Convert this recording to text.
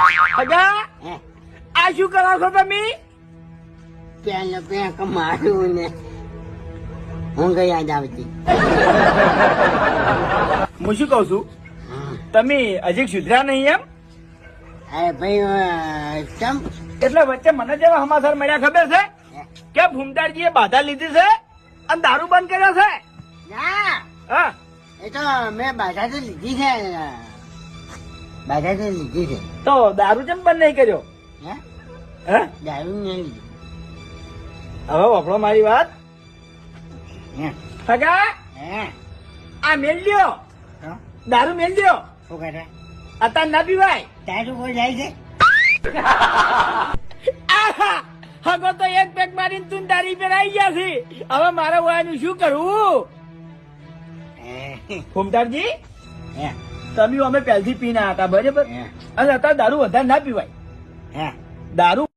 હગા આ શું કરો છો તમે? પેક માર્યું ને ઊંઘ યાદ આવતી. હું શું કઉ છું, તમે હજી સુધર્યા નહીં એમ? અરે ભાઈ ચમ એટલે વચ્ચે મને જેવા સમાચાર મળ્યા ખબર છે કે ભૂમતાળજીએ બાધા લીધી છે અને દારૂ બંધ કર્યો છે. ના હા એ તો મેં બાધા તો લીધી છે. બાધા તો લીધી છે. તો દારૂ કેમ બંધ નહીં કર્યો? હે હે દારૂ નહીં લીધું. હવે વફળો મારી વાત. હે હગા હે આ મેલ લ્યો, તો દારૂ મેલ લ્યો, શું કરે અત્યારે ના પીવાય. તારું કોઈ જાય છે? આહા! હગો તો એક પેક મારીને તું દારી પર આવી ગયા છે. હવે મારે વાયનું શું કરવું? ભૂમતાળજી હે તમે અમે પહેલથી પીના હતા બરાબર, હે અને અત્યારે દારૂ વધારે ના પીવાય. હે દારૂ